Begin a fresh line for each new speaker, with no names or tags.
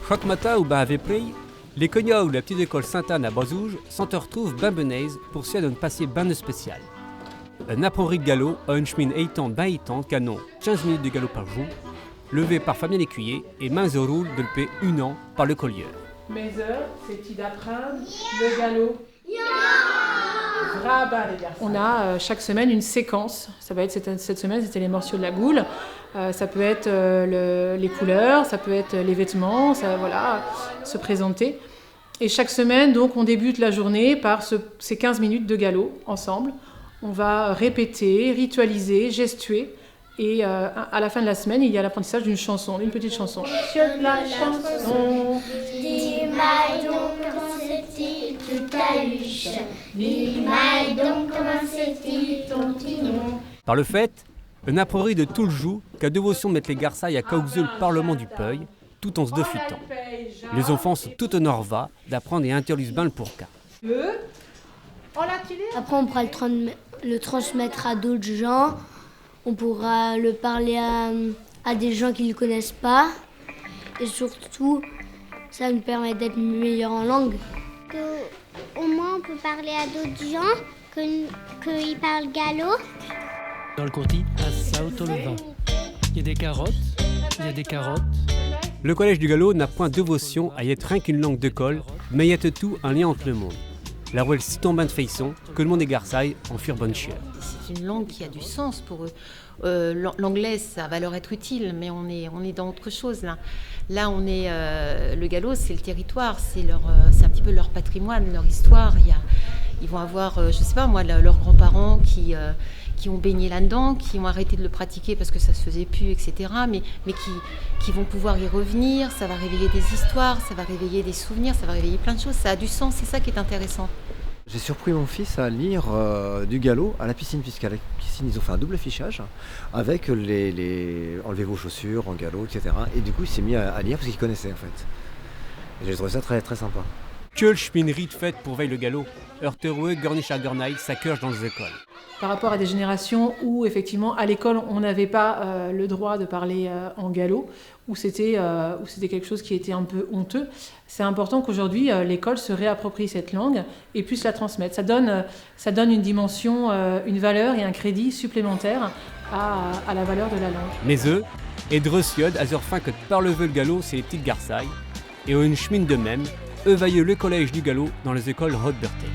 Chaque matin au bain avec prix, les cognats ou la petite école Sainte-Anne à Bazouge s'en retrouvent ben benaise pour ceux d'un passé ben spécial. Un apprenti de galop a une chemin étante ben étante canon 15 minutes de galop par jour, levé par Fabien Lécuyer et mains au roule de le paix 1 an par le collier.
Mes heures, c'est d'apprendre le galop. On a chaque semaine une séquence. Ça va être cette semaine, c'était les morceaux de la goule. Ça peut être les couleurs, ça peut être les vêtements, se présenter. Et chaque semaine, donc, on débute la journée par ces 15 minutes de galop ensemble. On va répéter, ritualiser, gestuer. Et à la fin de la semaine, il y a l'apprentissage d'une chanson, d'une petite chanson. Sur la chanson, dis-moi donc comment c'est-il ta huche, dis-moi donc comment c'est-il ton petit nom.
Par le fait, un apprenti de tout le jour qu'a dévotion de mettre les garçailles à causer le Parlement du Peuil, tout en se défutant. Les enfants sont tout en orva d'apprendre et interlus ben le pourca.
Après, on pourra le transmettre à d'autres gens. On pourra le parler à des gens qui ne le connaissent pas. Et surtout, ça nous permet d'être meilleurs en langue.
Au moins, on peut parler à d'autres gens, qu'ils parlent galop.
Dans le Conti, à Sao-Tolva, il y a des carottes,
Le collège du galop n'a point de dévotion à y être rien qu'une langue d'école, mais y a tout un lien entre le monde. La rouelle si tombant de façon que le monde des garçailles en furent bonne chère.
C'est une langue qui a du sens pour eux. L'anglais, ça va leur être utile, mais on est dans autre chose là. Là, le galop, c'est le territoire, c'est un petit peu leur patrimoine, leur histoire. Ils vont avoir, je sais pas moi, leurs grands-parents qui ont baigné là-dedans, qui ont arrêté de le pratiquer parce que ça se faisait plus, etc. Mais qui vont pouvoir y revenir. Ça va réveiller des histoires, ça va réveiller des souvenirs, ça va réveiller plein de choses. Ça a du sens, c'est ça qui est intéressant.
J'ai surpris mon fils à lire du galop à la piscine, puisqu'à la piscine, ils ont fait un double affichage avec les enlevez vos chaussures en galop, etc. Et du coup, il s'est mis à lire parce qu'il connaissait en fait. Et j'ai trouvé ça très, très sympa.
Que cheminerie de fête pour veille le galop, heurtereux, gorniche à gornaille, ça curge dans les écoles.
Par rapport à des générations où, effectivement, à l'école, on n'avait pas le droit de parler en galop, où c'était quelque chose qui était un peu honteux, c'est important qu'aujourd'hui, l'école se réapproprie cette langue et puisse la transmettre. Ça donne une dimension, une valeur et un crédit supplémentaire à la valeur de la langue.
Mais eux, et de reciode, à leur fin que par le galop, c'est les petites garçailles, et une chemine de même, eux vaillent le collège du galop dans les écoles Haute-Berthe.